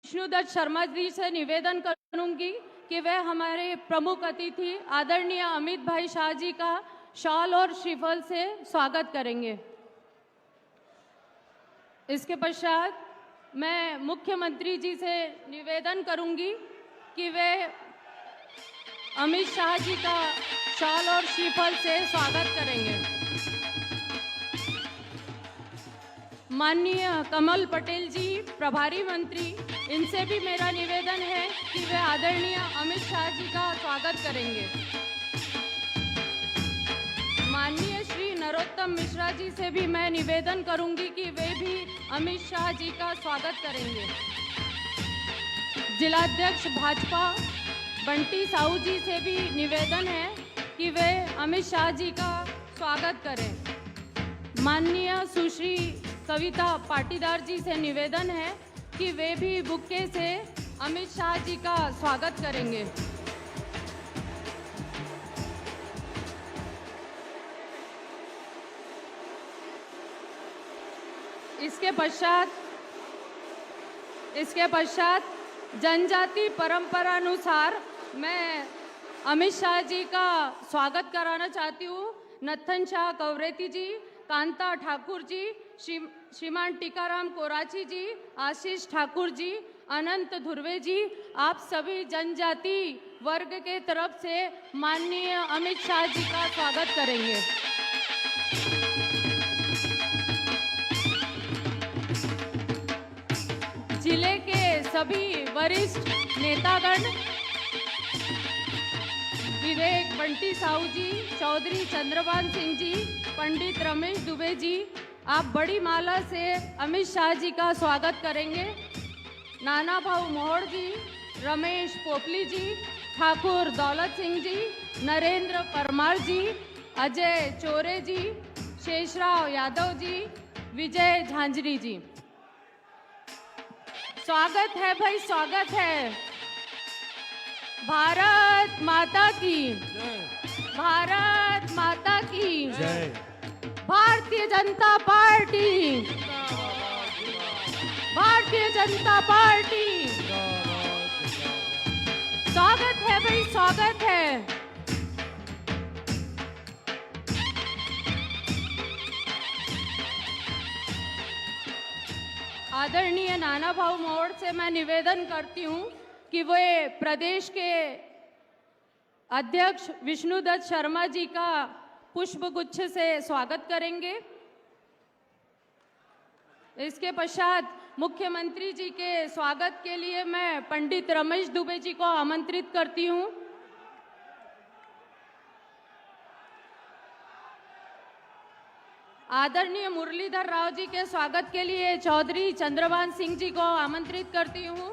विष्णुदत्त शर्मा जी से निवेदन करूंगी कि वे हमारे प्रमुख अतिथि आदरणीय अमित भाई शाह जी का शॉल और श्रीफल से स्वागत करेंगे। इसके पश्चात मैं मुख्यमंत्री जी से निवेदन करूंगी कि वे अमित शाह जी का शॉल और श्रीफल से स्वागत करेंगे। माननीय कमल पटेल जी प्रभारी मंत्री, इनसे भी मेरा निवेदन है कि वे आदरणीय अमित शाह जी का स्वागत करेंगे। माननीय श्री नरोत्तम मिश्रा जी से भी मैं निवेदन करूंगी कि वे भी अमित शाह जी का स्वागत करेंगे। जिलाध्यक्ष भाजपा बंटी साहू जी से भी निवेदन है कि वे अमित शाह जी का स्वागत करें। माननीय सुश्री कविता पाटीदार जी से निवेदन है कि वे भी बुक्के से अमित शाह जी का स्वागत करेंगे। इसके पश्चात जनजाति परंपरानुसार मैं अमित शाह जी का स्वागत कराना चाहती हूँ। नत्थन शाह कवरेती जी, कांता ठाकुर जी, श्रीमान टीकाराम कोराची जी, आशीष ठाकुर जी, अनंत धुर्वे जी, आप सभी जनजाति वर्ग के तरफ से माननीय अमित शाह जी का स्वागत करेंगे। जिले के सभी वरिष्ठ नेतागण, विवेक बंटी साहू जी, चौधरी चंद्रभान सिंह जी, पंडित रमेश दुबे जी, आप बड़ी माला से अमित शाह जी का स्वागत करेंगे। नाना भाऊ मोहड़ जी, रमेश पोपली जी, ठाकुर दौलत सिंह जी, नरेंद्र परमार जी, अजय चोरे जी, शेषराव यादव जी, विजय झांझरी जी। स्वागत है भाई, स्वागत है। भारत माता की जय। भारत माता की जय। Bharatiya Janata party, Bharatiya Janata party. स्वागत है भाई, स्वागत है। आदरणीय नाना भाऊ मोड़ से मैं निवेदन करती हूं कि वे प्रदेश के अध्यक्ष विष्णुदत्त शर्मा जी का पुष्पगुच्छ से स्वागत करेंगे। इसके पश्चात मुख्यमंत्री जी के स्वागत के लिए मैं पंडित रमेश दुबे जी को आमंत्रित करती हूं। आदरणीय मुरलीधर राव जी के स्वागत के लिए चौधरी चंद्रभान सिंह जी को आमंत्रित करती हूं।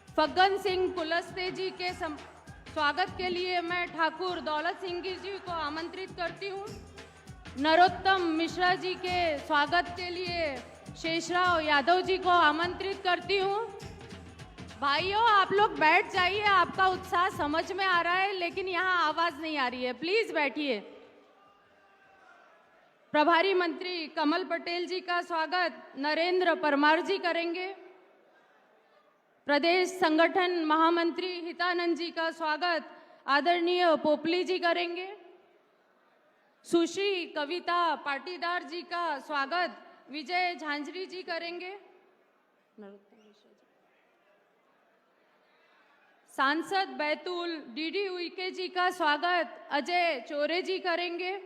फग्गन सिंह कुलस्ते जी के स्वागत के लिए मैं ठाकुर दौलत सिंह जी को आमंत्रित करती हूँ। नरोत्तम मिश्रा जी के स्वागत के लिए शेषराव यादव जी को आमंत्रित करती हूँ। भाइयों, आप लोग बैठ जाइए, आपका उत्साह समझ में आ रहा है, लेकिन यहाँ आवाज नहीं आ रही है, प्लीज बैठिए। प्रभारी मंत्री कमल पटेल जी का स्वागत नरेंद्र परमार जी करेंगे। प्रदेश संगठन महामंत्री हितानंद जी का स्वागत आदरणीय पोपली जी करेंगे। सुश्री कविता पाटीदार जी का स्वागत विजय झांझरी जी करेंगे। सांसद बैतूल डीडी उइके जी का स्वागत अजय चोरे जी करेंगे।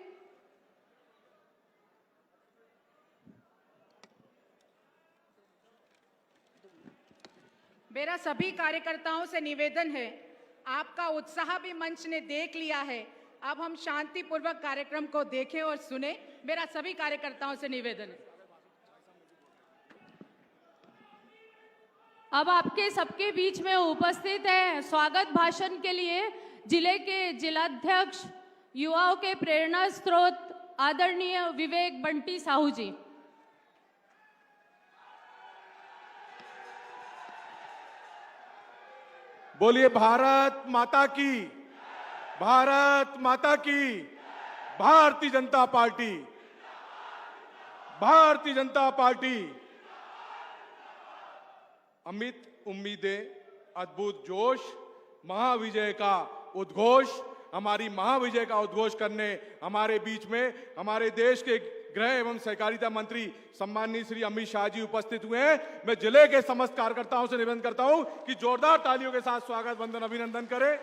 मेरा सभी कार्यकर्ताओं से निवेदन है, आपका उत्साह भी मंच ने देख लिया है, अब हम शांतिपूर्वक कार्यक्रम को देखें और सुने। मेरा सभी कार्यकर्ताओं से निवेदन है। अब आपके सबके बीच में उपस्थित है स्वागत भाषण के लिए जिले के जिलाध्यक्ष युवाओं के प्रेरणा स्रोत आदरणीय विवेक बंटी साहू जी। बोलिए भारत माता की, भारत माता की। Bharatiya Janata party, Bharatiya Janata party. अमित उम्मीदें, अद्भुत जोश, महाविजय का उद्घोष, हमारी महाविजय का उद्घोष करने हमारे बीच में हमारे देश के गृह एवं सहकारिता मंत्री सम्माननीय श्री अमित शाह जी उपस्थित हुए हैं। मैं जिले के समस्त कार्यकर्ताओं से निवेदन करता हूं कि जोरदार तालियों के साथ स्वागत, वंदन, अभिनंदन करें।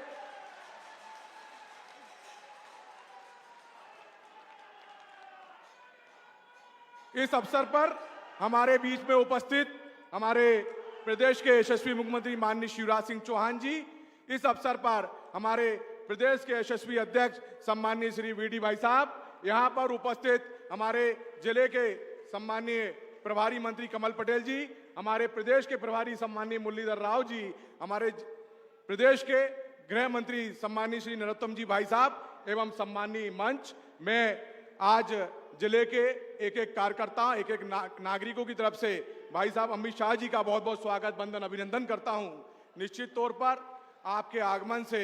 इस अवसर पर हमारे बीच में उपस्थित हमारे प्रदेश के यशस्वी मुख्यमंत्री माननीय शिवराज सिंह चौहान जी, इस अवसर पर हमारे प्रदेश के यशस्वी अध्यक्ष सम्माननीय श्री वीडी भाई साहब, यहाँ पर उपस्थित हमारे जिले के सम्माननीय प्रभारी मंत्री कमल पटेल जी, हमारे प्रदेश के प्रभारी सम्माननीय मुरलीधर राव जी, हमारे प्रदेश के गृह मंत्री सम्माननीय श्री नरोत्तम जी भाई साहब एवं सम्माननीय मंच। मैं आज जिले के एक एक कार्यकर्ता, एक एक नागरिकों की तरफ से भाई साहब अमित शाह जी का बहुत बहुत स्वागत, वंदन, अभिनंदन करता हूं। निश्चित तौर पर आपके आगमन से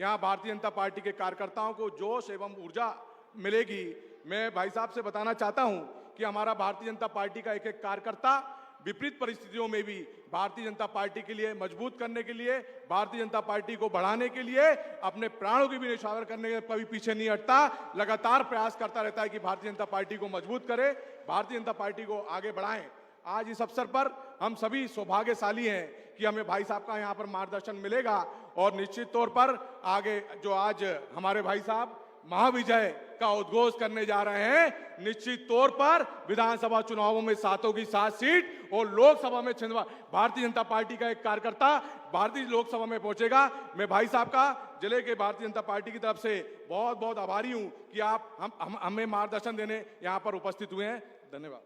यहाँ भारतीय जनता पार्टी के कार्यकर्ताओं को जोश एवं ऊर्जा मिलेगी। मैं भाई साहब से बताना चाहता हूं कि हमारा भारतीय जनता पार्टी का एक एक कार्यकर्ता विपरीत परिस्थितियों में भी भारतीय जनता पार्टी के लिए मजबूत करने के लिए, भारतीय जनता पार्टी को बढ़ाने के लिए अपने प्राणों की भी न्यौछावर करने के कभी पीछे नहीं हटता, लगातार प्रयास करता रहता है कि भारतीय जनता पार्टी को मजबूत करे, भारतीय जनता पार्टी को आगे बढ़ाएं। आज इस अवसर पर हम सभी सौभाग्यशाली हैं कि हमें भाई साहब का यहाँ पर मार्गदर्शन मिलेगा और निश्चित तौर पर आगे जो आज हमारे भाई साहब महाविजय का उद्घोष करने जा रहे हैं, निश्चित तौर पर विधानसभा चुनावों में 7 की 7 सीट और लोकसभा में छिंदवा भारतीय जनता पार्टी का एक कार्यकर्ता भारतीय लोकसभा में पहुंचेगा। मैं भाई साहब का जिले के भारतीय जनता पार्टी की तरफ से बहुत बहुत आभारी हूं कि आप हमें मार्गदर्शन देने यहां पर उपस्थित हुए हैं। धन्यवाद।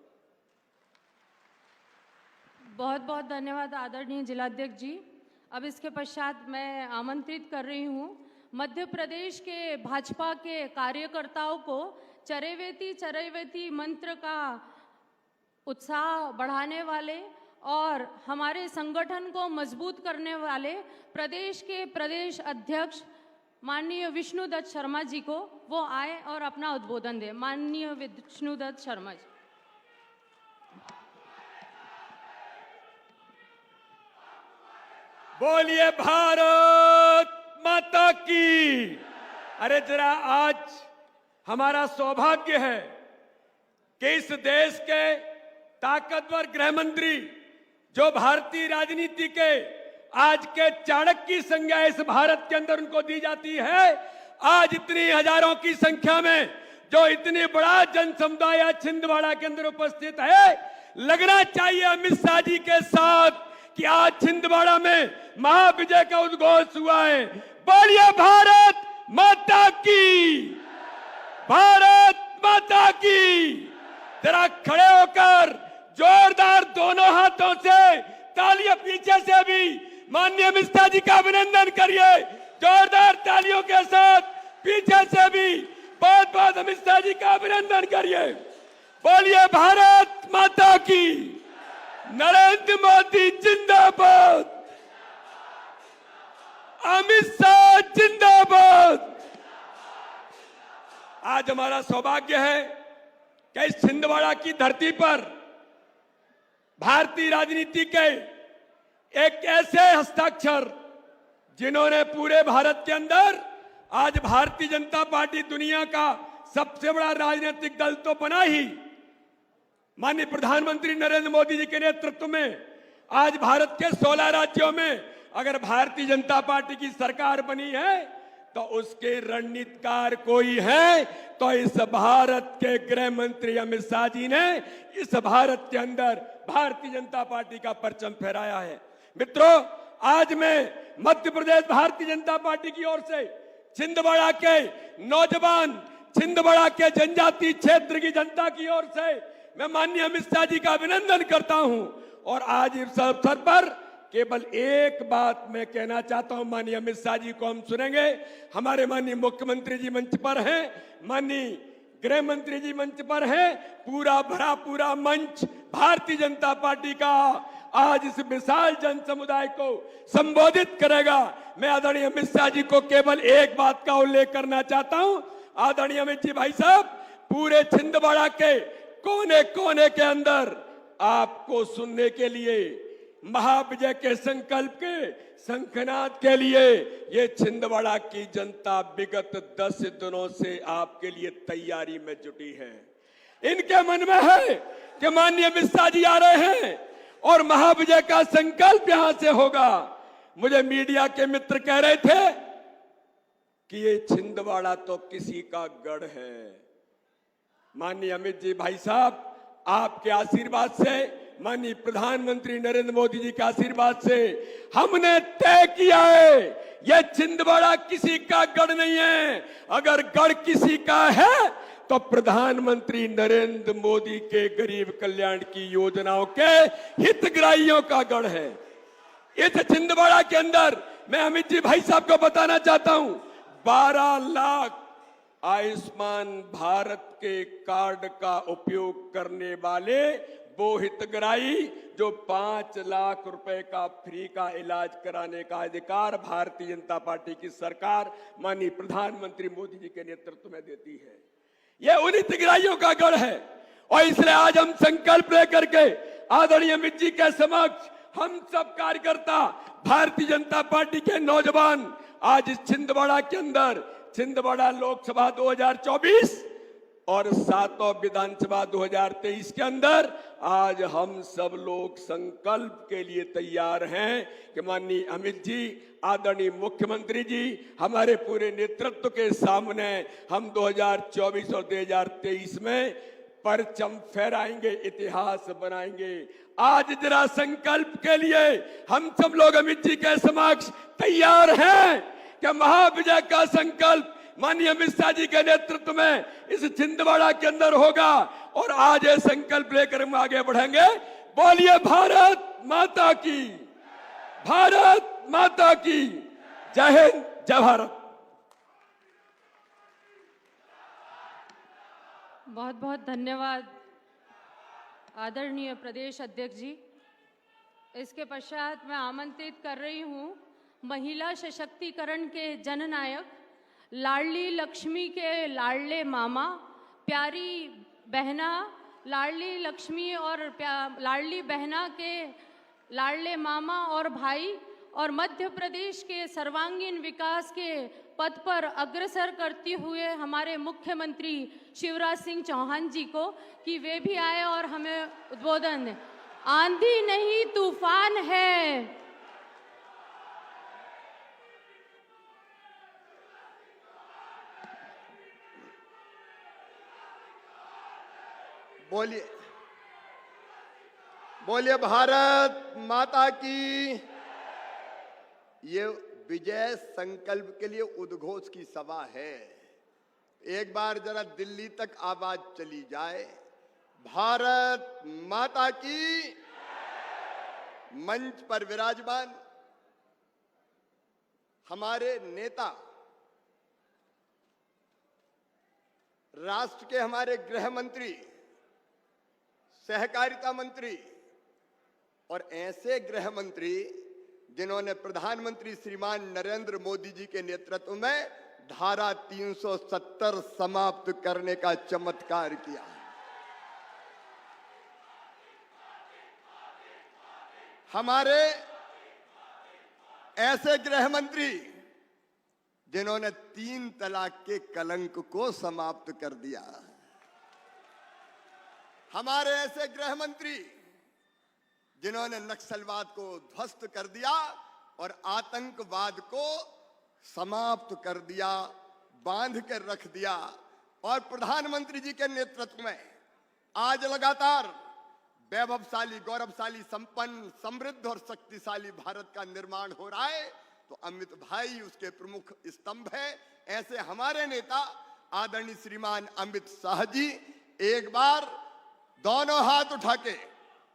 बहुत बहुत धन्यवाद आदरणीय जिलाध्यक्ष जी। अब इसके पश्चात मैं आमंत्रित कर रही हूँ मध्य प्रदेश के भाजपा के कार्यकर्ताओं को चरैवेति चरैवेति मंत्र का उत्साह बढ़ाने वाले और हमारे संगठन को मजबूत करने वाले प्रदेश के प्रदेश अध्यक्ष माननीय विष्णुदत्त शर्मा जी को वो आए और अपना उद्बोधन दे। माननीय विष्णुदत्त शर्मा जी। बोलिए भारत माता की। अरे जरा आज हमारा सौभाग्य है कि इस देश के ताकतवर गृह मंत्री जो भारतीय राजनीति के आज के चाणक्य की संज्ञा इस भारत के अंदर उनको दी जाती है, आज इतनी हजारों की संख्या में जो इतनी बड़ा जन समुदाय छिंदवाड़ा के अंदर उपस्थित है, लगना चाहिए अमित शाह जी के साथ कि आज छिंदवाड़ा में महाविजय का उद्घोष हुआ है। बोलिए भारत माता की, भारत माता की। जरा खड़े होकर जोरदार दोनों हाथों से तालियां, पीछे से भी माननीय अमित शाह जी का अभिनंदन करिए। जोरदार तालियों के साथ पीछे से भी बहुत बहुत अमित शाह जी का अभिनंदन करिए। बोलिए भारत माता की। नरेंद्र मोदी जिंदाबाद, अमित शाह जिंदाबाद। आज हमारा सौभाग्य है कि इस छिंदवाड़ा की धरती पर भारतीय राजनीति के एक ऐसे हस्ताक्षर जिन्होंने पूरे भारत के अंदर आज भारतीय जनता पार्टी दुनिया का सबसे बड़ा राजनीतिक दल तो बना ही, माननीय प्रधानमंत्री नरेंद्र मोदी जी के नेतृत्व में आज भारत के 16 राज्यों में अगर भारतीय जनता पार्टी की सरकार बनी है तो उसके रणनीतिकार कोई है तो इस भारत के गृह मंत्री अमित शाह जी ने इस भारत के अंदर भारतीय जनता पार्टी का परचम फहराया है। मित्रों, आज मैं मध्य प्रदेश भारतीय जनता पार्टी की ओर से छिंदवाड़ा के नौजवान, छिंदवाड़ा के जनजातीय क्षेत्र की जनता की ओर से मैं माननीय अमित शाह जी का अभिनंदन करता हूं। और आज इस अवसर पर केवल एक बात मैं कहना चाहता हूं, माननीय अमित शाह जी को हम सुनेंगे। हमारे माननीय मुख्यमंत्री जी मंच पर हैं, माननीय गृह मंत्री जी मंच पर हैं, पूरा भरा पूरा मंच भारतीय जनता पार्टी का आज इस विशाल जन समुदाय को संबोधित करेगा। मैं आदरणीय अमित शाह जी को केवल एक बात का उल्लेख करना चाहता हूं। आदरणीय अमित जी भाई साहब, पूरे छिंदवाड़ा के कोने कोने के अंदर आपको सुनने के लिए महाविजय के संकल्प के शंखनाद के लिए ये छिंदवाड़ा की जनता विगत 10 दिनों से आपके लिए तैयारी में जुटी है। इनके मन में है कि माननीय अमित शाह जी आ रहे हैं और महाविजय का संकल्प यहां से होगा। मुझे मीडिया के मित्र कह रहे थे कि ये छिंदवाड़ा तो किसी का गढ़ है। माननीय अमित जी भाई साहब, आपके आशीर्वाद से, माननीय प्रधानमंत्री नरेंद्र मोदी जी के आशीर्वाद से हमने तय किया है यह छिंदवाड़ा किसी का गढ़ नहीं है। अगर गढ़ किसी का है तो प्रधानमंत्री नरेंद्र मोदी के गरीब कल्याण की योजनाओं के हितग्राहियों का गढ़ है। इस छिंदवाड़ा के अंदर मैं अमित जी भाई साहब को बताना चाहता हूं, 12 लाख आयुष्मान भारत के कार्ड का उपयोग करने वाले वो हितग्राही जो 5 लाख रुपए का फ्री का इलाज कराने का अधिकार भारतीय जनता पार्टी की सरकार माननीय प्रधानमंत्री मोदी जी के नेतृत्व में देती है। यह उन हितग्राहियों का गढ़ है और इसलिए आज हम संकल्प लेकर के आदरणीय अमित जी के समक्ष हम सब कार्यकर्ता भारतीय जनता पार्टी के नौजवान आज इस छिंदवाड़ा के अंदर छिंदवाड़ा लोकसभा 2024 और 7वां विधानसभा 2023 के अंदर आज हम सब लोग संकल्प के लिए तैयार हैं कि माननीय अमित जी, आदरणीय मुख्यमंत्री जी, हमारे पूरे नेतृत्व के सामने हम 2024 और 2023 में परचम फहराएंगे, इतिहास बनाएंगे। आज जरा संकल्प के लिए हम सब लोग अमित जी के समक्ष तैयार हैं कि महाविजय का संकल्प माननीय अमित शाह जी के नेतृत्व में इस छिंदवाड़ा के अंदर होगा और आज ये संकल्प लेकर हम आगे बढ़ेंगे। बोलिए भारत माता की, भारत माता की जय हिंद, जय भारत। बहुत बहुत धन्यवाद आदरणीय प्रदेश अध्यक्ष जी। इसके पश्चात मैं आमंत्रित कर रही हूँ महिला सशक्तिकरण के जननायक, लाडली लक्ष्मी के लाडले मामा, प्यारी बहना, लाडली लक्ष्मी और लाडली बहना के लाडले मामा और भाई और मध्य प्रदेश के सर्वांगीण विकास के पद पर अग्रसर करते हुए हमारे मुख्यमंत्री शिवराज सिंह चौहान जी को कि वे भी आए और हमें उद्बोधन दें। आंधी नहीं तूफान है, बोलिए बोलिए भारत माता की। ये विजय संकल्प के लिए उद्घोष की सभा है। एक बार जरा दिल्ली तक आवाज चली जाए, भारत माता की। मंच पर विराजमान हमारे नेता, राष्ट्र के हमारे गृह मंत्री, सहकारिता मंत्री और ऐसे गृह मंत्री जिन्होंने प्रधानमंत्री श्रीमान नरेंद्र मोदी जी के नेतृत्व में धारा 370 समाप्त करने का चमत्कार किया। हमारे ऐसे गृह मंत्री जिन्होंने 3 तलाक के कलंक को समाप्त कर दिया। हमारे ऐसे गृह मंत्री जिन्होंने नक्सलवाद को ध्वस्त कर दिया और आतंकवाद को समाप्त कर दिया, बांध कर रख दिया। और प्रधानमंत्री जी के नेतृत्व में आज लगातार वैभवशाली, गौरवशाली, संपन्न, समृद्ध और शक्तिशाली भारत का निर्माण हो रहा है। तो अमित भाई उसके प्रमुख स्तंभ है। ऐसे हमारे नेता आदरणीय श्रीमान अमित शाह जी, एक बार दोनों हाथ उठा के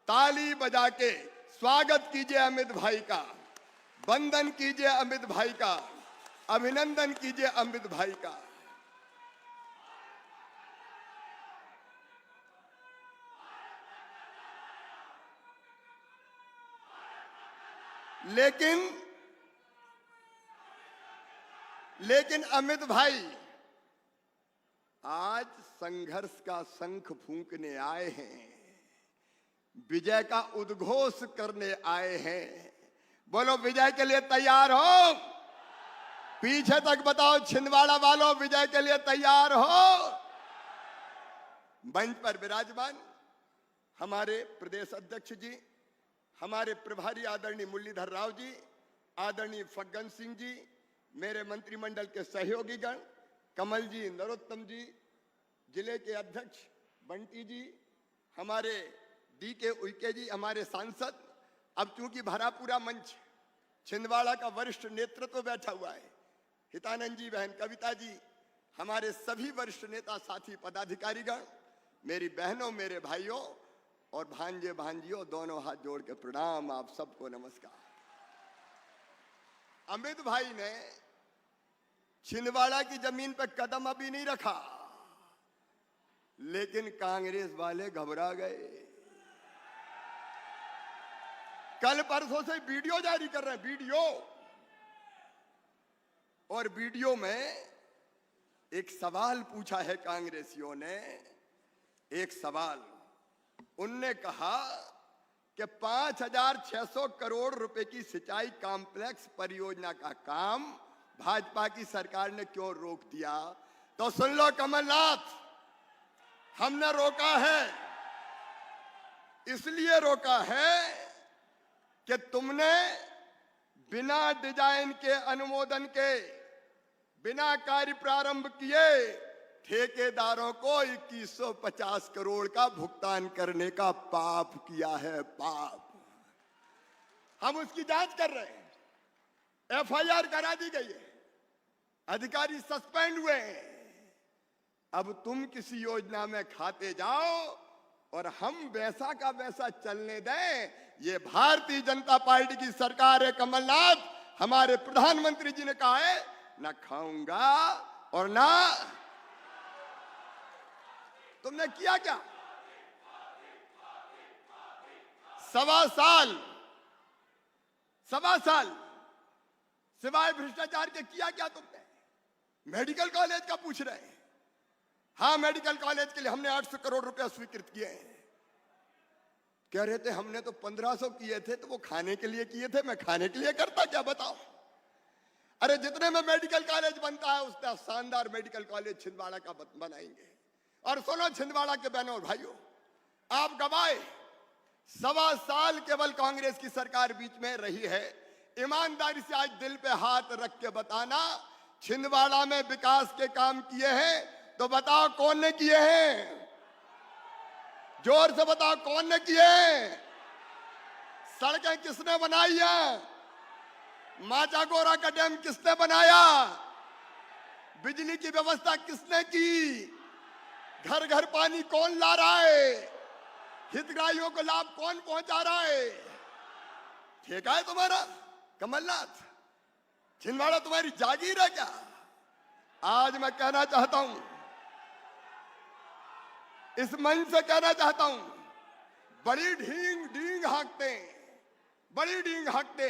ताली बजा के स्वागत कीजिए अमित भाई का, वंदन कीजिए अमित भाई का, अभिनंदन कीजिए अमित भाई का। लेकिन अमित भाई आज संघर्ष का शंख फूंकने आए हैं। विजय का उद्घोष करने आए हैं। बोलो विजय के लिए तैयार हो? पीछे तक बताओ छिंदवाड़ा वालों, विजय के लिए तैयार हो? मंच पर विराजमान हमारे प्रदेश अध्यक्ष जी, हमारे प्रभारी आदरणीय मुरलीधर राव जी, आदरणीय फग्गन सिंह जी, मेरे मंत्रिमंडल के सहयोगी गण, कमल जी, नरोत्तम जी, जिले के अध्यक्ष बंटी जी, हमारे DK उइके जी, हमारे सांसद, अब चूंकि भरा पूरा मंच छिंदवाड़ा का वरिष्ठ नेतृत्व बैठा हुआ है, हितानंद जी, बहन कविता जी, हमारे सभी वरिष्ठ नेता साथी पदाधिकारीगण, मेरी बहनों, मेरे भाइयों और भांजे भांजियों, दोनों हाथ जोड़ के प्रणाम, आप सबको नमस्कार। अमित भाई ने छिंदवाड़ा की जमीन पर कदम अभी नहीं रखा, लेकिन कांग्रेस वाले घबरा गए। कल परसों से वीडियो जारी कर रहे हैं, वीडियो, और वीडियो में एक सवाल पूछा है कांग्रेसियों ने, एक सवाल उनने कहा कि 5,600 करोड़ रुपए की सिंचाई कॉम्प्लेक्स परियोजना का काम भाजपा की सरकार ने क्यों रोक दिया? तो सुन लो कमलनाथ, हमने रोका है, इसलिए रोका है कि तुमने बिना डिजाइन के, अनुमोदन के, बिना कार्य प्रारंभ किए ठेकेदारों को 2150 करोड़ का भुगतान करने का पाप किया है, पाप। हम उसकी जांच कर रहे हैं, FIR करा दी गई है, अधिकारी सस्पेंड हुए हैं। अब तुम किसी योजना में खाते जाओ और हम वैसा का वैसा चलने दें, ये भारतीय जनता पार्टी की सरकार है कमलनाथ। हमारे प्रधानमंत्री जी ने कहा है, ना खाऊंगा और ना। तुमने किया क्या? 1.25 साल सिवाय भ्रष्टाचार के किया क्या तुमने? मेडिकल कॉलेज का पूछ रहे हैं। हाँ, मेडिकल कॉलेज के लिए हमने 800 करोड़ रुपया स्वीकृत किए हैं। कह रहे थे हमने तो 1500 किए थे, तो वो खाने के लिए किए थे, मैं खाने के लिए करता क्या, बताओ? अरे जितने में मेडिकल कॉलेज बनता है उसका शानदार मेडिकल कॉलेज छिंदवाड़ा का बनाएंगे। और सुनो छिंदवाड़ा के बहनों और भाइयों, आप गवाए 1.25 साल केवल कांग्रेस की सरकार बीच में रही है। ईमानदारी से आज दिल पे हाथ रख के बताना, छिंदवाड़ा में विकास के काम किए हैं तो बताओ कौन ने किए हैं? जोर से बताओ कौन ने किए हैं? सड़कें किसने बनाई हैं? माचा गोरा का डैम किसने बनाया? बिजली की व्यवस्था किसने की? घर घर पानी कौन ला रहा है? हितग्राहियों को लाभ कौन पहुंचा रहा है? ठेका है तुम्हारा कमलनाथ? छिंदवाड़ा तुम्हारी जागीर है क्या? आज मैं कहना चाहता हूं, इस मंच से कहना चाहता हूं, बड़ी ढींग हाँकते, बड़ी ढींग हाँकते,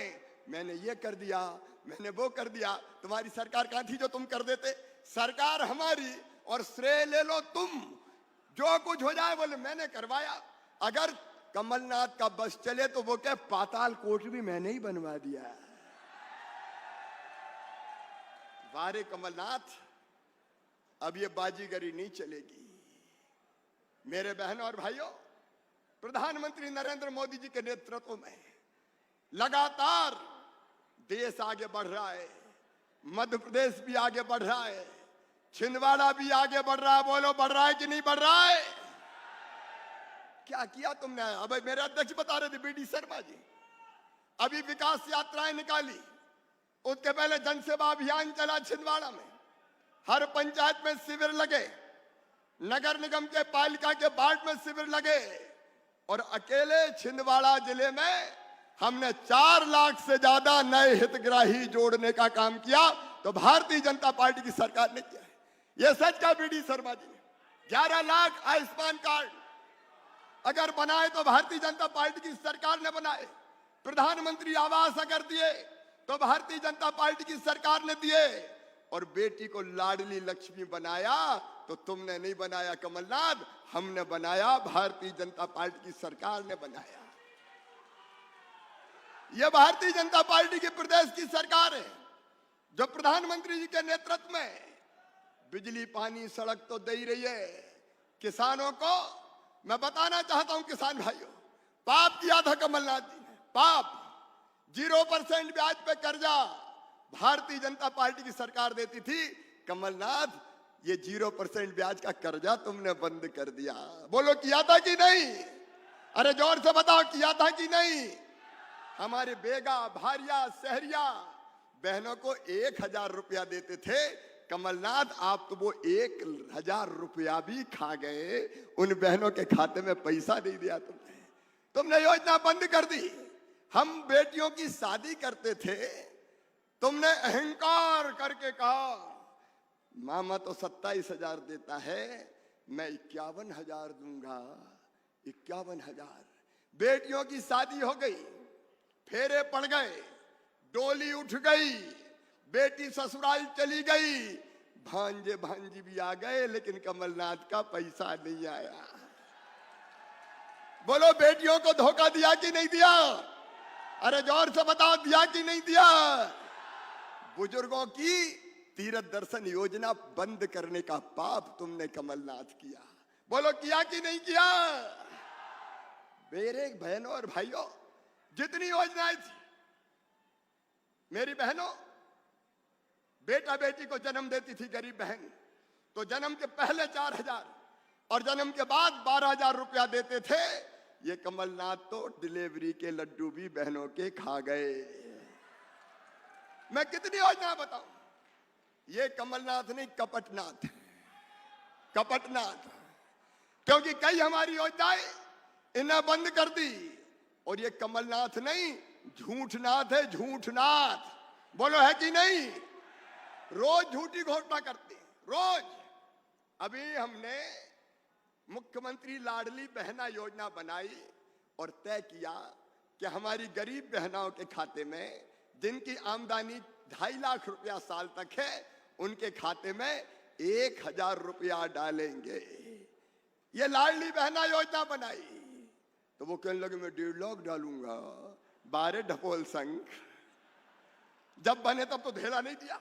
मैंने ये कर दिया, मैंने वो कर दिया। तुम्हारी सरकार कहां थी जो तुम कर देते? सरकार हमारी और श्रेय ले लो तुम। जो कुछ हो जाए बोले मैंने करवाया। अगर कमलनाथ का बस चले तो वो क्या, पाताल कोट भी मैंने ही बनवा दिया। वारे कमलनाथ, अब ये बाजीगरी नहीं चलेगी। मेरे बहनों और भाइयों, प्रधानमंत्री नरेंद्र मोदी जी के नेतृत्व में लगातार देश आगे बढ़ रहा है, मध्य प्रदेश भी आगे बढ़ रहा है, छिंदवाड़ा भी आगे बढ़ रहा है। बोलो बढ़ रहा है कि नहीं बढ़ रहा है? क्या किया तुमने? अब मेरे अध्यक्ष बता रहे थे BD शर्मा जी, अभी विकास यात्राएं निकाली, उसके पहले जनसेवा अभियान चला छिंदवाड़ा में, हर पंचायत में शिविर लगे, नगर निगम के पालिका के वार्ड में शिविर लगे, और अकेले छिंदवाड़ा जिले में हमने 4 लाख से ज्यादा नए हितग्राही जोड़ने का काम किया। तो भारतीय जनता पार्टी की सरकार ने किया है। यह सच का BD शर्मा जी ने 11 लाख आयुष्मान कार्ड अगर बनाए तो भारतीय जनता पार्टी की सरकार ने बनाए। प्रधानमंत्री आवास अगर दिए तो भारतीय जनता पार्टी की सरकार ने दिए। और बेटी को लाडली लक्ष्मी बनाया तो तुमने नहीं बनाया कमलनाथ, हमने बनाया, भारतीय जनता पार्टी की सरकार ने बनाया। यह भारतीय जनता पार्टी की प्रदेश की सरकार है जो प्रधानमंत्री जी के नेतृत्व में बिजली पानी सड़क तो दे ही रही है। किसानों को मैं बताना चाहता हूं, किसान भाइयों, पाप किया था कमलनाथ जी ने, पाप। 0% ब्याज पे कर्जा भारतीय जनता पार्टी की सरकार देती थी। कमलनाथ, ये 0% ब्याज का कर्जा तुमने बंद कर दिया। बोलो किया था कि नहीं? अरे जोर से बताओ, किया था कि नहीं? हमारे बेगा, भारिया, सहरिया बहनों को 1000 रुपया देते थे। कमलनाथ, आप तो वो 1000 रुपया भी खा गए, उन बहनों के खाते में पैसा नहीं दिया तुमने योजना बंद कर दी। हम बेटियों की शादी करते थे, तुमने अहंकार करके कहा मामा तो 27,000 देता है, मैं 51,000 दूंगा। 51,000। बेटियों की शादी हो गई, फेरे पड़ गए, डोली उठ गई, बेटी ससुराल चली गई, भांजे भांजी भी आ गए, लेकिन कमलनाथ का पैसा नहीं आया। बोलो, बेटियों को धोखा दिया कि नहीं दिया? अरे जोर से बताओ, दिया कि नहीं दिया? बुजुर्गों की तीर्थ दर्शन योजना बंद करने का पाप तुमने कमलनाथ किया। बोलो, किया कि नहीं किया? मेरे बहनों और भाइयों, जितनी योजनाएं थी, मेरी बहनों, बेटा बेटी को जन्म देती थी गरीब बहन, तो जन्म के पहले 4,000 और जन्म के बाद 12,000 रुपया देते थे। ये कमलनाथ तो डिलीवरी के लड्डू भी बहनों के खा गए। मैं कितनी योजना बताऊं? ये कमलनाथ नहीं, कपटनाथ, कपटनाथ। क्योंकि कई हमारी योजनाएं इन्हें बंद कर दी, और ये कमलनाथ नहीं, झूठनाथ है, झूठनाथ। बोलो, है कि नहीं? रोज झूठी घोषणा करते हैं, रोज। अभी हमने मुख्यमंत्री लाडली बहना योजना बनाई और तय किया कि हमारी गरीब बहनाओं के खाते में, जिनकी आमदनी 2.5 लाख रुपया साल तक है, उनके खाते में 1,000 रुपया डालेंगे। ये लाडली बहना योजना बनाई तो वो कहने लगे मैं 1.5 लाख डालूंगा। 12 ढपोल संघ जब बने तब तो धेला नहीं दिया,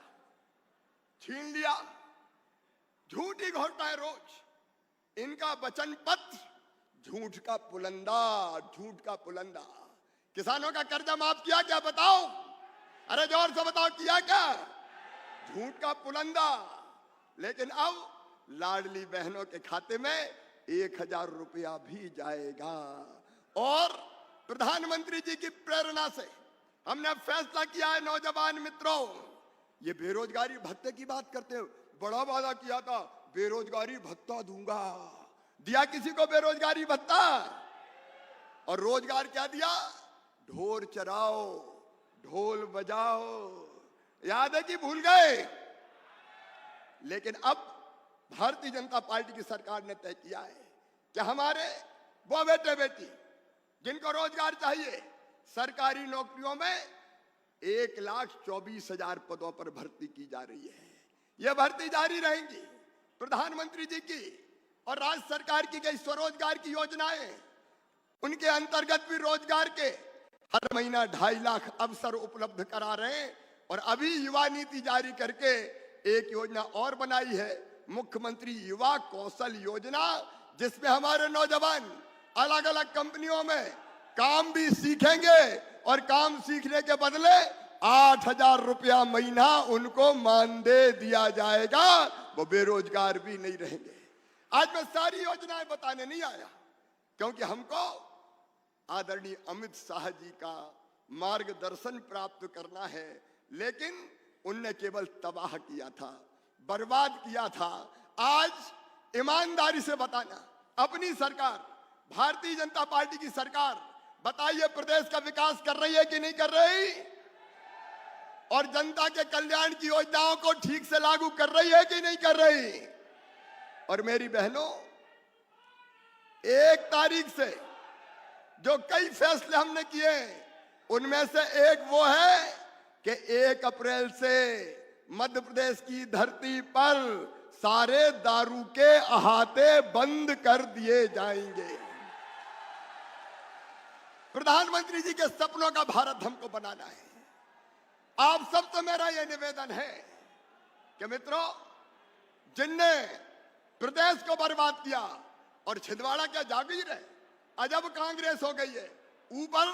छीन लिया। झूठी घोषणाएं रोज, इनका वचन पत्र झूठ का पुलंदा, झूठ का पुलंदा। किसानों का कर्जा माफ किया क्या? बताओ, अरे जोर से बताओ, किया क्या? झूठ का पुलंदा। लेकिन अब लाडली बहनों के खाते में 1,000 रुपया भी जाएगा। और प्रधानमंत्री जी की प्रेरणा से हमने फैसला किया है, नौजवान मित्रों, ये बेरोजगारी भत्ते की बात करते हो, बड़ा वादा किया था बेरोजगारी भत्ता दूंगा। दिया किसी को बेरोजगारी भत्ता? और रोजगार क्या दिया? ढोल चराओ, ढोल बजाओ। याद है कि भूल गए? लेकिन अब भारतीय जनता पार्टी की सरकार ने तय किया है कि हमारे वो बेटे बेटी जिनको रोजगार चाहिए, सरकारी नौकरियों में 1,24,000 पदों पर भर्ती की जा रही है। यह भर्ती जारी रहेंगी। प्रधानमंत्री जी की और राज्य सरकार की गई स्वरोजगार की योजनाएं, उनके अंतर्गत भी रोजगार के हर महीना 2.5 लाख अवसर उपलब्ध करा रहे हैं। और अभी युवा नीति जारी करके एक योजना और बनाई है, मुख्यमंत्री युवा कौशल योजना, जिसमें हमारे नौजवान अलग अलग कंपनियों में काम भी सीखेंगे और काम सीखने के बदले 8,000 रुपया महीना उनको मानदेय दिया जाएगा। वो बेरोजगार भी नहीं रहेंगे। आज मैं सारी योजनाएं बताने नहीं आया, क्योंकि हमको आदरणीय अमित शाह जी का मार्गदर्शन प्राप्त करना है। लेकिन उनने केवल तबाह किया था, बर्बाद किया था। आज ईमानदारी से बताना, अपनी सरकार, भारतीय जनता पार्टी की सरकार, बताइए प्रदेश का विकास कर रही है कि नहीं कर रही? और जनता के कल्याण की योजनाओं को ठीक से लागू कर रही है कि नहीं कर रही? और मेरी बहनों, 1 तारीख से जो कई फैसले हमने किए, उनमें से एक वो है कि 1 अप्रैल से मध्य प्रदेश की धरती पर सारे दारू के अहाते बंद कर दिए जाएंगे। प्रधानमंत्री जी के सपनों का भारत हमको बनाना है। आप सबसे मेरा यह निवेदन है कि मित्रों, जिनने प्रदेश को बर्बाद किया और छिंदवाड़ा क्या जागीर है, अजब कांग्रेस हो गई है। ऊपर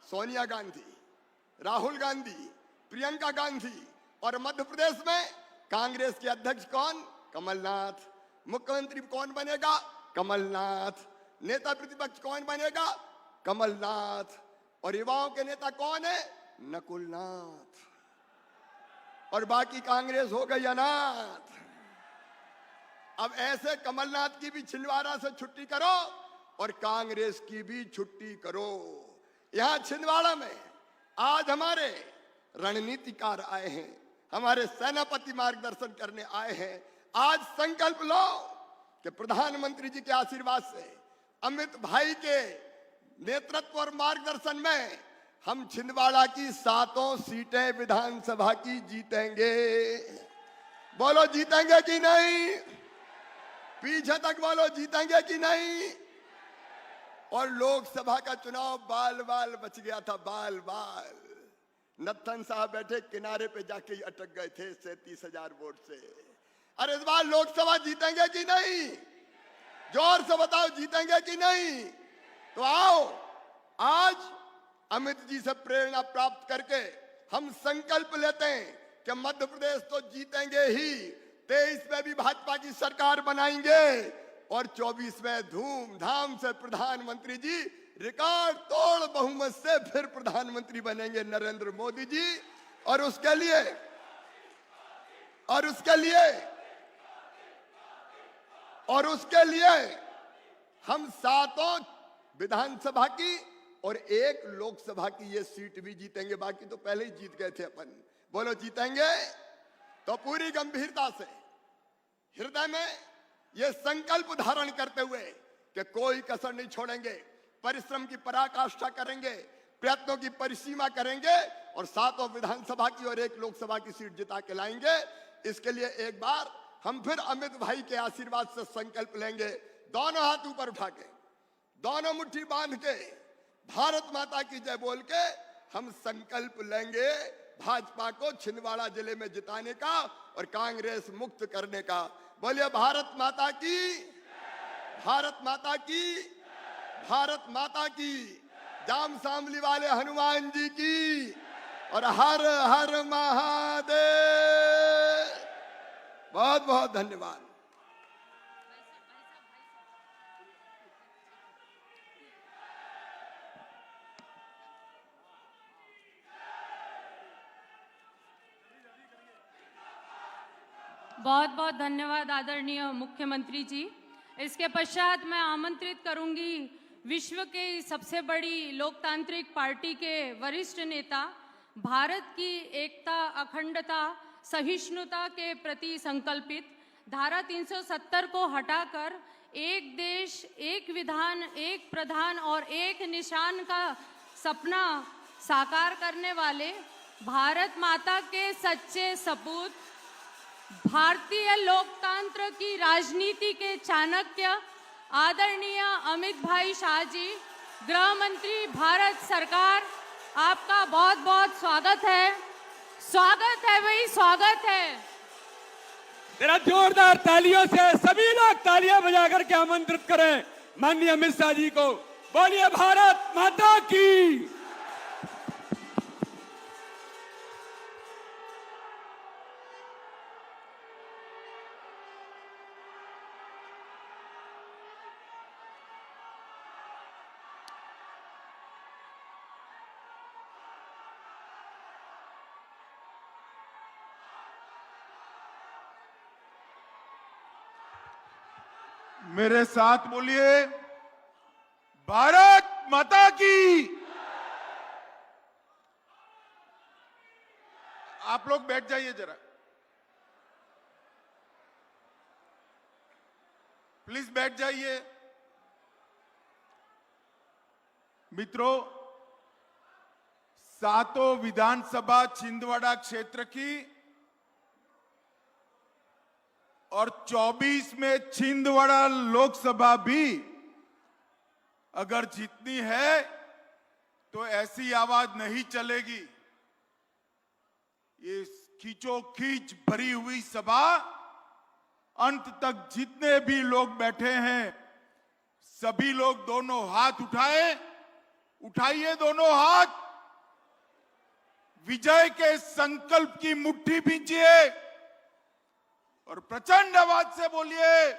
सोनिया गांधी, राहुल गांधी, प्रियंका गांधी, और मध्य प्रदेश में कांग्रेस के अध्यक्ष कौन? कमलनाथ। मुख्यमंत्री कौन बनेगा? कमलनाथ। नेता प्रतिपक्ष कौन बनेगा? कमलनाथ। और युवाओं के नेता कौन है? नकुलनाथ। और बाकी कांग्रेस हो गई अनाथ। अब ऐसे कमलनाथ की भी छिंदवाड़ा से छुट्टी करो और कांग्रेस की भी छुट्टी करो। यहां छिंदवाड़ा में आज हमारे रणनीतिकार आए हैं, हमारे सेनापति मार्गदर्शन करने आए हैं। आज संकल्प लो कि प्रधानमंत्री जी के आशीर्वाद से, अमित भाई के नेतृत्व और मार्गदर्शन में हम छिंदवाड़ा की 7 सीटें विधानसभा की जीतेंगे। बोलो जीतेंगे कि नहीं? पीछे तक बोलो जीतेंगे कि नहीं? और लोकसभा का चुनाव बाल बाल बच गया था, बाल बाल। नत्थन साहब बैठे किनारे पे जाके ही अटक गए थे 37,000 वोट से। अरे इस बार लोकसभा जीतेंगे कि नहीं? जोर से बताओ, जीतेंगे कि नहीं? तो आओ आज अमित जी से प्रेरणा प्राप्त करके हम संकल्प लेते हैं कि मध्य प्रदेश तो जीतेंगे ही, 23 में भी भाजपा की सरकार बनाएंगे और 24 में धूमधाम से प्रधानमंत्री जी रिकॉर्ड तोड़ बहुमत से फिर प्रधानमंत्री बनेंगे नरेंद्र मोदी जी। और उसके लिए हम 7 विधानसभा की और 1 लोकसभा की ये सीट भी जीतेंगे। बाकी तो पहले ही जीत गए थे अपन। बोलो जीतेंगे? तो पूरी गंभीरता से हृदय में ये संकल्प धारण करते हुए कि कोई कसर नहीं छोड़ेंगे, परिश्रम की पराकाष्ठा करेंगे, प्रयत्नों की परिसीमा करेंगे और 7 विधानसभा की और 1 लोकसभा की सीट जिता के लाएंगे। इसके लिए एक बार हम फिर अमित भाई के आशीर्वाद से संकल्प लेंगे। दोनों हाथ ऊपर उठा के, दोनों मुट्ठी बांध के, भारत माता की जय बोल के हम संकल्प लेंगे भाजपा को छिंदवाड़ा जिले में जिताने का और कांग्रेस मुक्त करने का। बोलिए भारत माता की, भारत माता की, भारत माता की। जाम सांवली वाले हनुमान जी की। और हर हर महादेव। बहुत बहुत धन्यवाद। बहुत बहुत धन्यवाद आदरणीय मुख्यमंत्री जी। इसके पश्चात मैं आमंत्रित करूंगी विश्व के सबसे बड़ी लोकतांत्रिक पार्टी के वरिष्ठ नेता, भारत की एकता, अखंडता, सहिष्णुता के प्रति संकल्पित, धारा 370 को हटाकर एक देश, एक विधान, एक प्रधान और एक निशान का सपना साकार करने वाले, भारत माता के सच्चे सपूत, भारतीय लोकतंत्र की राजनीति के चाणक्य आदरणीय अमित भाई शाह जी, गृह मंत्री भारत सरकार, आपका बहुत बहुत स्वागत है। स्वागत है भाई, स्वागत है। तेरा जोरदार तालियों से सभी लोग तालियां बजा करके आमंत्रित करें माननीय अमित शाह जी को। बोलिए भारत माता की। मेरे साथ बोलिए भारत माता की। आप लोग बैठ जाइए जरा, प्लीज बैठ जाइए। मित्रों, 7 विधानसभा छिंदवाड़ा क्षेत्र की और 24 में छिंदवाड़ा लोकसभा भी अगर जीतनी है तो ऐसी आवाज नहीं चलेगी। ये खींचोखींच भरी हुई सभा अंत तक जितने भी लोग बैठे हैं सभी लोग दोनों हाथ उठाइए दोनों हाथ, विजय के संकल्प की मुट्ठी भींचिए और प्रचंड आवाज से बोलिए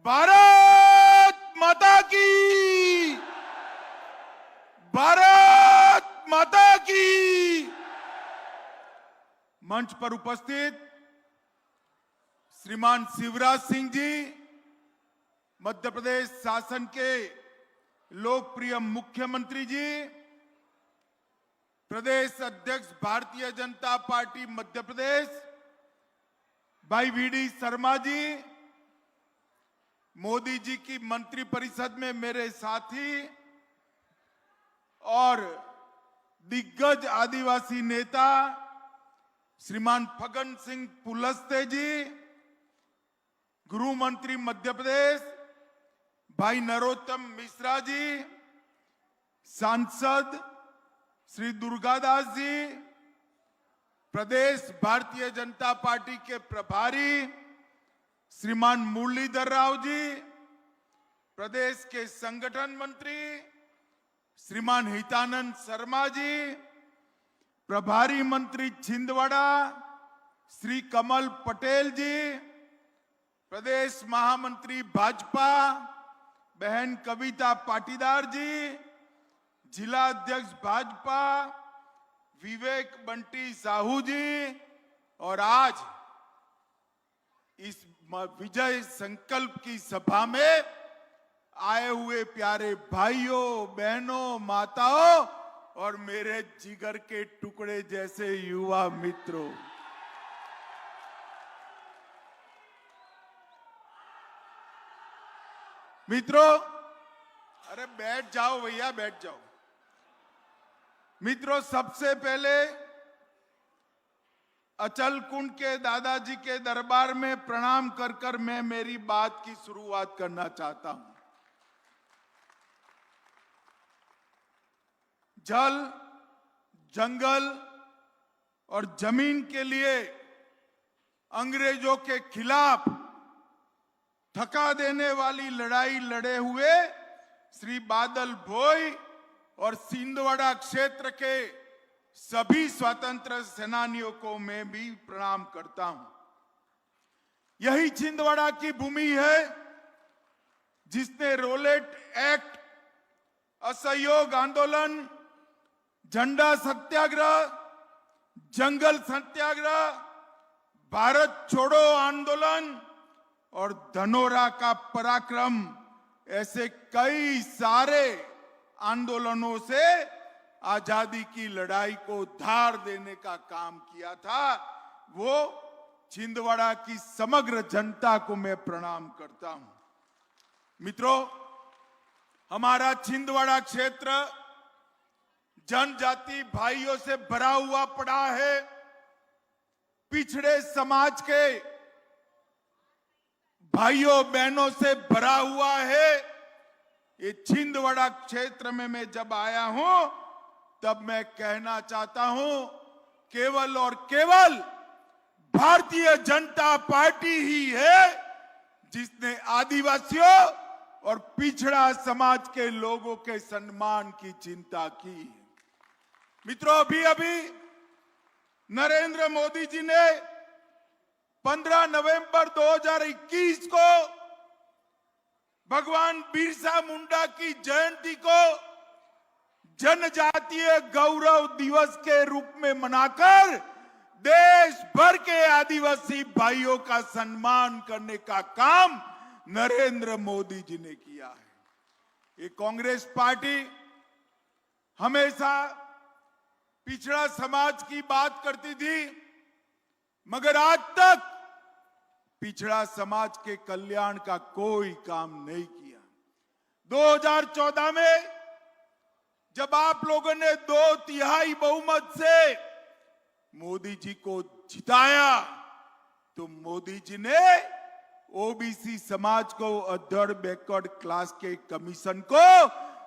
भारत माता की, भारत माता की। मंच पर उपस्थित श्रीमान शिवराज सिंह जी, मध्य प्रदेश शासन के लोकप्रिय मुख्यमंत्री जी, प्रदेश अध्यक्ष भारतीय जनता पार्टी मध्य प्रदेश भाई वीडी शर्मा जी, मोदी जी की मंत्रिपरिषद में मेरे साथी और दिग्गज आदिवासी नेता श्रीमान फग्गन सिंह कुलस्ते जी, गृह मंत्री मध्य प्रदेश भाई नरोत्तम मिश्रा जी, सांसद श्री दुर्गादास जी, प्रदेश भारतीय जनता पार्टी के प्रभारी श्रीमान मुरलीधर राव जी, प्रदेश के संगठन मंत्री श्रीमान हितानंद शर्मा जी, प्रभारी मंत्री छिंदवाड़ा श्री कमल पटेल जी, प्रदेश महामंत्री भाजपा बहन कविता पाटीदार जी, जिला अध्यक्ष भाजपा विवेक बंटी साहू जी और आज इस विजय संकल्प की सभा में आए हुए प्यारे भाइयों बहनों माताओं और मेरे जिगर के टुकड़े जैसे युवा मित्रों, अरे बैठ जाओ भैया, बैठ जाओ। मित्रों, सबसे पहले अचल कुंड के दादाजी के दरबार में प्रणाम कर कर मैं मेरी बात की शुरुआत करना चाहता हूं। जल, जंगल और जमीन के लिए अंग्रेजों के खिलाफ थका देने वाली लड़ाई लड़े हुए श्री बादल भोई और छिंदवाड़ा क्षेत्र के सभी स्वतंत्र सेनानियों को मैं भी प्रणाम करता हूं। यही छिंदवाड़ा की भूमि है जिसने रोलेट एक्ट, असहयोग आंदोलन, झंडा सत्याग्रह, जंगल सत्याग्रह, भारत छोड़ो आंदोलन और धनोरा का पराक्रम ऐसे कई सारे आंदोलनों से आजादी की लड़ाई को धार देने का काम किया था। वो छिंदवाड़ा की समग्र जनता को मैं प्रणाम करता हूं। मित्रों, हमारा छिंदवाड़ा क्षेत्र जनजाति भाइयों से भरा हुआ पड़ा है। पिछड़े समाज के भाइयों बहनों से भरा हुआ है। ये छिंदवाड़ा क्षेत्र में मैं जब आया हूं तब मैं कहना चाहता हूं, केवल और केवल भारतीय जनता पार्टी ही है जिसने आदिवासियों और पिछड़ा समाज के लोगों के सम्मान की चिंता की है। मित्रों, अभी अभी नरेंद्र मोदी जी ने 15 नवंबर 2021 को भगवान बिरसा मुंडा की जयंती को जनजातीय गौरव दिवस के रूप में मनाकर देश भर के आदिवासी भाइयों का सम्मान करने का काम नरेंद्र मोदी जी ने किया है। ये कांग्रेस पार्टी हमेशा पिछड़ा समाज की बात करती थी, मगर आज तक पिछड़ा समाज के कल्याण का कोई काम नहीं किया। 2014 में जब आप लोगों ने 2/3 बहुमत से मोदी जी को जिताया तो मोदी जी ने ओबीसी समाज को अदर बैकवर्ड क्लास के कमीशन को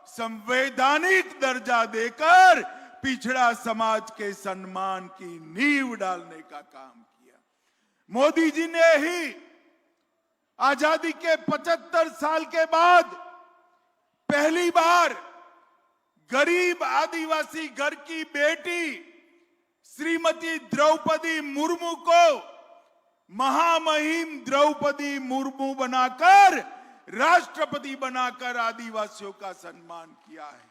संवैधानिक दर्जा देकर पिछड़ा समाज के सम्मान की नींव डालने का काम किया। मोदी जी ने ही आजादी के 75 साल के बाद पहली बार गरीब आदिवासी घर की बेटी श्रीमती द्रौपदी मुर्मू को महामहिम द्रौपदी मुर्मू बनाकर राष्ट्रपति बनाकर आदिवासियों का सम्मान किया है।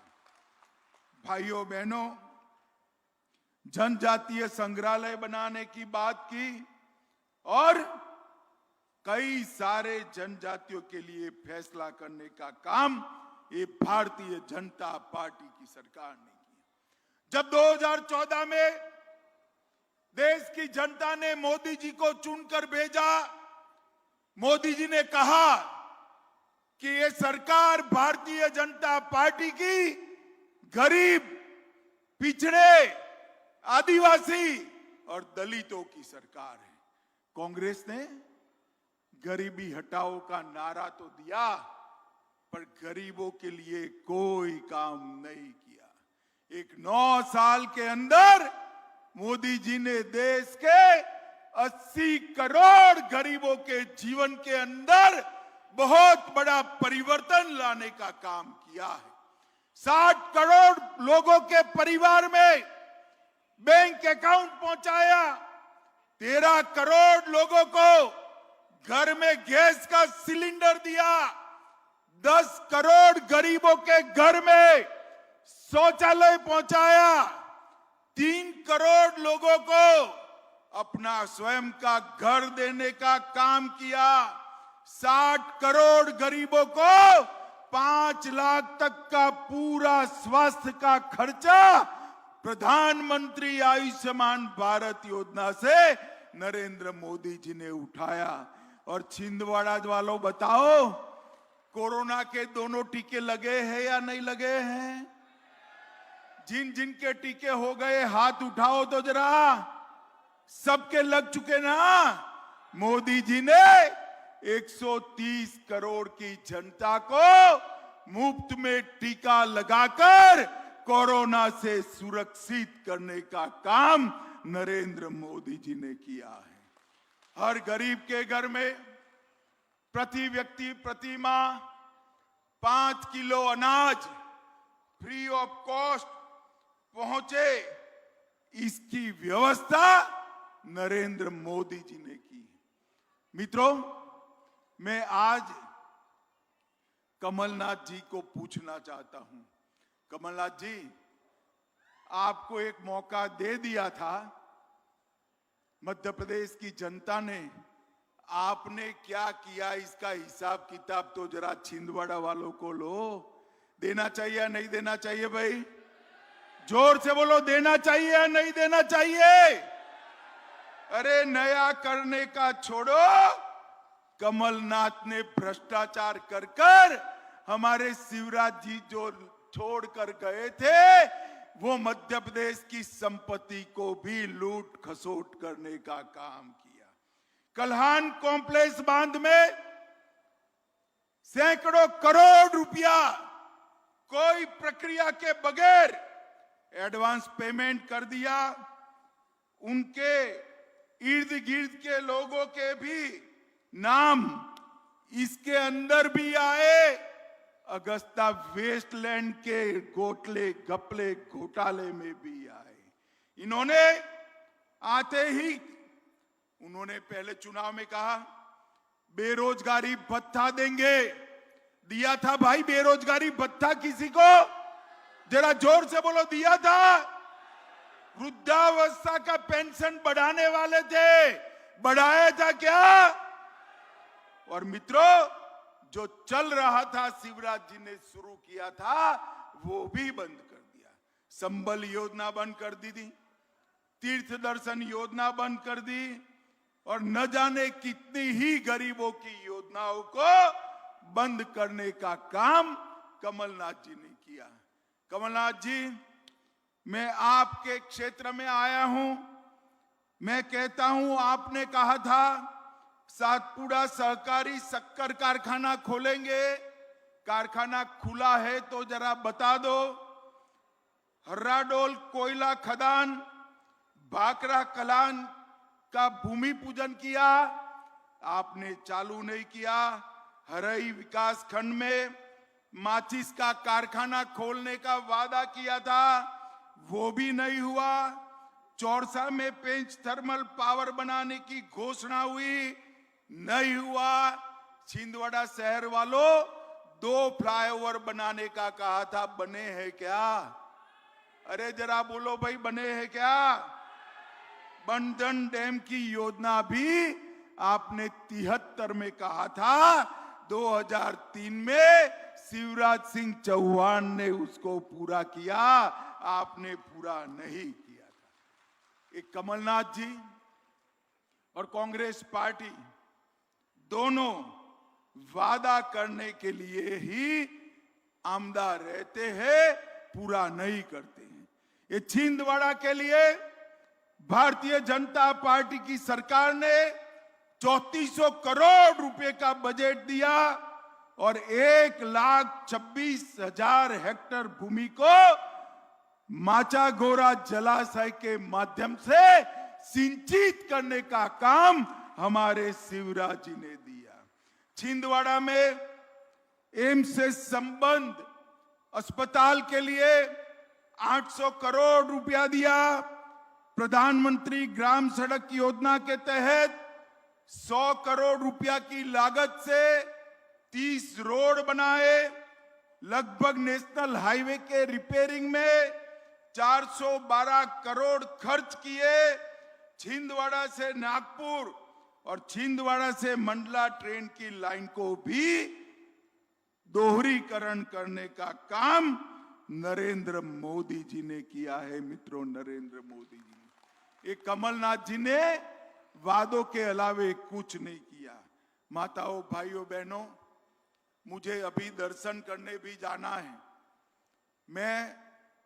भाइयों बहनों, जनजातीय संग्रहालय बनाने की बात की और कई सारे जनजातियों के लिए फैसला करने का काम ये भारतीय जनता पार्टी की सरकार ने किया। जब 2014 में देश की जनता ने मोदी जी को चुनकर भेजा, मोदी जी ने कहा कि ये सरकार भारतीय जनता पार्टी की गरीब, पिछड़े, आदिवासी और दलितों की सरकार है। कांग्रेस ने गरीबी हटाओ का नारा तो दिया, पर गरीबों के लिए कोई काम नहीं किया। एक 9 साल के अंदर मोदी जी ने देश के 80 करोड़ गरीबों के जीवन के अंदर बहुत बड़ा परिवर्तन लाने का काम किया है। 60 करोड़ लोगों के परिवार में बैंक अकाउंट पहुंचाया, 13 करोड़ लोगों को घर में गैस का सिलेंडर दिया, 10 करोड़ गरीबों के घर में शौचालय पहुंचाया, 3 करोड़ लोगों को अपना स्वयं का घर देने का काम किया, 60 करोड़ गरीबों को 5 लाख तक का पूरा स्वास्थ्य का खर्चा प्रधानमंत्री आयुष्मान भारत योजना से नरेंद्र मोदी जी ने उठाया। और छिंदवाड़ा वालों बताओ, कोरोना के दोनों टीके लगे हैं या नहीं लगे हैं? जिन जिन के टीके हो गए हाथ उठाओ तो जरा। सबके लग चुके ना? मोदी जी ने 130 करोड़ की जनता को मुफ्त में टीका लगाकर कोरोना से सुरक्षित करने का काम नरेंद्र मोदी जी ने किया है। हर गरीब के घर में प्रति व्यक्ति प्रति माह 5 किलो अनाज फ्री ऑफ कॉस्ट पहुंचे, इसकी व्यवस्था नरेंद्र मोदी जी ने की। मित्रों, मैं आज कमलनाथ जी को पूछना चाहता हूं। कमलनाथ जी, आपको एक मौका दे दिया था मध्य प्रदेश की जनता ने, आपने क्या किया इसका हिसाब किताब तो जरा छिंदवाड़ा वालों को लो। देना चाहिए या नहीं देना चाहिए? भाई जोर से बोलो, देना चाहिए या नहीं देना चाहिए? अरे नया करने का छोड़ो, कमलनाथ ने भ्रष्टाचार कर कर हमारे शिवराज जी जो छोड़कर गए थे, वो मध्य प्रदेश की संपत्ति को भी लूट खसोट करने का काम किया। कल्हान कॉम्प्लेक्स बांध में सैकड़ों करोड़ रुपया कोई प्रक्रिया के बगैर एडवांस पेमेंट कर दिया। उनके इर्द गिर्द के लोगों के भी नाम इसके अंदर भी आए। अगस्ता वेस्टलैंड के गोटले घपले घोटाले में भी आए। इन्होंने आते ही उन्होंने पहले चुनाव में कहा बेरोजगारी भत्ता देंगे। दिया था भाई बेरोजगारी भत्ता किसी को? जरा जोर से बोलो, दिया था? वृद्धावस्था का पेंशन बढ़ाने वाले थे, बढ़ाया था क्या? और मित्रों, जो चल रहा था शिवराज जी ने शुरू किया था, वो भी बंद कर दिया। संबल योजना बंद कर दी थी, तीर्थ दर्शन योजना बंद कर दी, और न जाने कितनी ही गरीबों की योजनाओं को बंद करने का काम कमलनाथ जी ने किया। कमलनाथ जी, मैं आपके क्षेत्र में आया हूं। मैं कहता हूं, आपने कहा था सातपुड़ा सहकारी शक्कर कारखाना खोलेंगे। कारखाना खुला है तो जरा बता दो। हर्राडोल कोयला खदान, भाखड़ा कलान का भूमि पूजन किया, आपने चालू नहीं किया। हरई विकास खंड में माचिस का कारखाना खोलने का वादा किया था, वो भी नहीं हुआ। चौरसा में पेंच थर्मल पावर बनाने की घोषणा हुई, नहीं हुआ। छिंदवाड़ा शहर वालों 2 फ्लाईओवर बनाने का कहा था, बने हैं क्या? अरे जरा बोलो भाई, बने हैं क्या? बंधन डैम की योजना भी आपने 73 में कहा था, 2003 में शिवराज सिंह चौहान ने उसको पूरा किया, आपने पूरा नहीं किया था। एक कमलनाथ जी और कांग्रेस पार्टी दोनों वादा करने के लिए ही आमदा रहते हैं, पूरा नहीं करते हैं। ये छिंदवाड़ा के लिए भारतीय जनता पार्टी की सरकार ने 3400 करोड़ रुपए का बजट दिया और 1,26,000 हेक्टेयर भूमि को माचागोरा जलाशय के माध्यम से सिंचित करने का काम हमारे शिवराज जी ने दिया। छिंदवाड़ा में एम्स से संबंध अस्पताल के लिए 800 करोड़ रुपया दिया। प्रधानमंत्री ग्राम सड़क योजना के तहत 100 करोड़ रुपया की लागत से 30 रोड बनाए। लगभग नेशनल हाईवे के रिपेयरिंग में 412 करोड़ खर्च किए। छिंदवाड़ा से नागपुर और छिंदवाड़ा से मंडला ट्रेन की लाइन को भी दोहरीकरण करने का काम नरेंद्र मोदी जी ने किया है। मित्रों, नरेंद्र मोदी जी ने, एक कमलनाथ जी ने वादों के अलावे कुछ नहीं किया। माताओं, भाइयों, बहनों, मुझे अभी दर्शन करने भी जाना है। मैं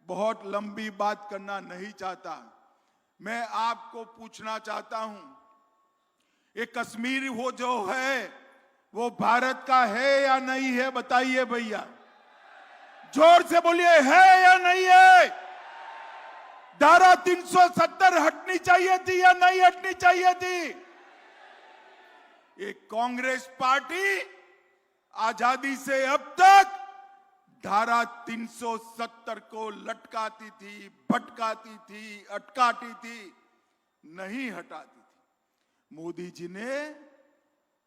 बहुत लंबी बात करना नहीं चाहता। मैं आपको पूछना चाहता हूं, ये कश्मीर वो जो है वो भारत का है या नहीं है? बताइए भैया, जोर से बोलिए, है या नहीं है? धारा 370 हटनी चाहिए थी या नहीं हटनी चाहिए थी? एक कांग्रेस पार्टी आजादी से अब तक धारा 370 को लटकाती थी, भटकाती थी, अटकाती थी, नहीं हटाती थी। मोदी जी ने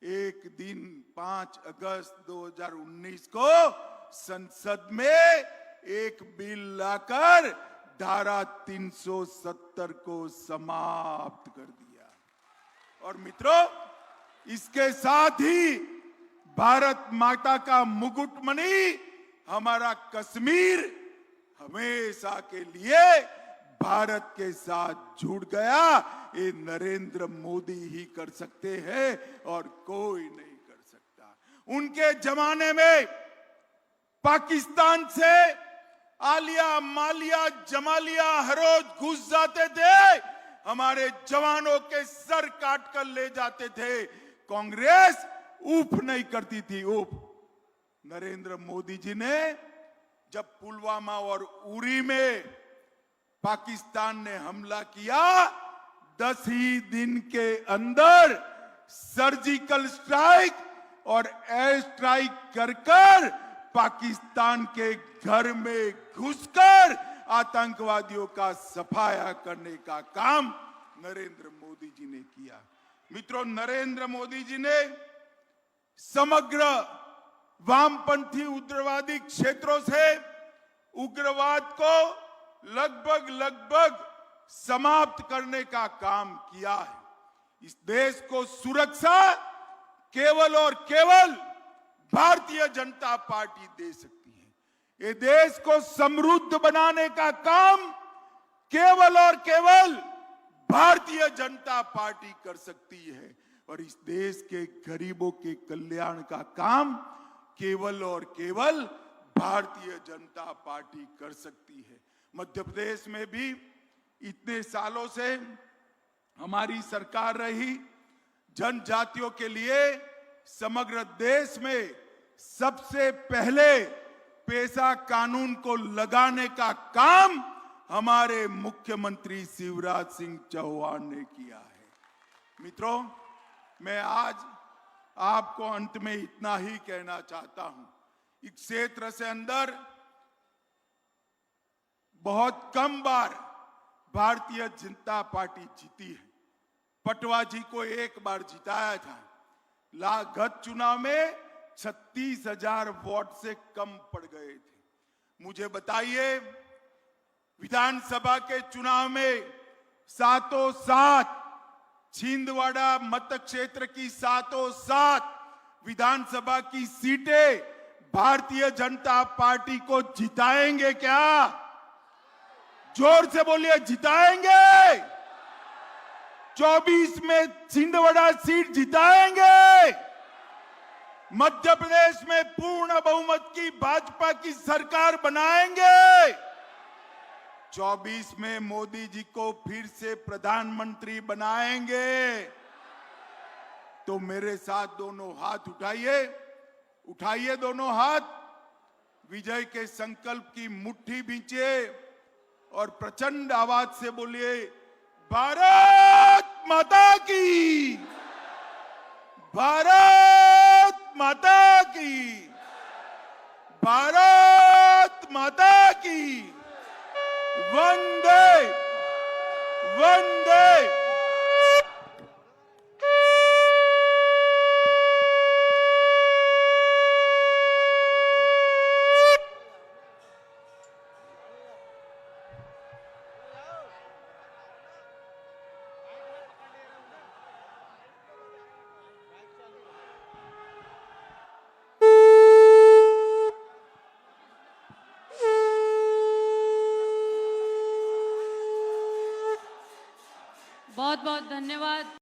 एक दिन 5 अगस्त 2019 को संसद में एक बिल लाकर धारा 370 को समाप्त कर दिया। और मित्रों, इसके साथ ही भारत माता का मुकुटमणि हमारा कश्मीर हमेशा के लिए भारत के साथ जुड़ गया। ये नरेंद्र मोदी ही कर सकते हैं और कोई नहीं कर सकता। उनके जमाने में पाकिस्तान से आलिया, मालिया, जमालिया हर रोज घुस जाते थे, हमारे जवानों के सर काट कर ले जाते थे। कांग्रेस ऊफ नहीं करती थी, ऊफ। नरेंद्र मोदी जी ने जब पुलवामा और उरी में पाकिस्तान ने हमला किया, 10 ही दिन के अंदर सर्जिकल स्ट्राइक और एयर स्ट्राइक कर पाकिस्तान के घर में घुसकर आतंकवादियों का सफाया करने का काम नरेंद्र मोदी जी ने किया। मित्रों, नरेंद्र मोदी जी ने समग्र वामपंथी उग्रवादी क्षेत्रों से उग्रवाद को लगभग समाप्त करने का काम किया है। इस देश को सुरक्षा केवल और केवल भारतीय जनता पार्टी दे सकती है। ये देश को समृद्ध बनाने का काम केवल और केवल भारतीय जनता पार्टी कर सकती है। और इस देश के गरीबों के कल्याण का काम केवल और केवल भारतीय जनता पार्टी कर सकती है। मध्य प्रदेश में भी इतने सालों से हमारी सरकार रही। जनजातियों के लिए समग्र देश में सबसे पहले पेशा कानून को लगाने का काम हमारे मुख्यमंत्री शिवराज सिंह चौहान ने किया है। मित्रों, मैं आज आपको अंत में इतना ही कहना चाहता हूं। इस क्षेत्र से अंदर बहुत कम बार भारतीय जनता पार्टी जीती है। पटवा जी को एक बार जिताया था। गत चुनाव में 36,000 वोट से कम पड़ गए थे। मुझे बताइए, विधानसभा के चुनाव में सातों सात छिंदवाड़ा मत क्षेत्र की सातों सात विधानसभा की सीटें भारतीय जनता पार्टी को जिताएंगे क्या? जोर से बोलिए, जिताएंगे। 24 में छिंदवाड़ा सीट जिताएंगे। मध्य प्रदेश में पूर्ण बहुमत की भाजपा की सरकार बनाएंगे। 24 में मोदी जी को फिर से प्रधानमंत्री बनाएंगे। तो मेरे साथ दोनों हाथ उठाइए, उठाइए दोनों हाथ, विजय के संकल्प की मुट्ठी भींचिए और प्रचंड आवाज से बोलिए, भारत माता की, भारत माता की, भारत माता की, वंदे वंदे। बहुत बहुत धन्यवाद।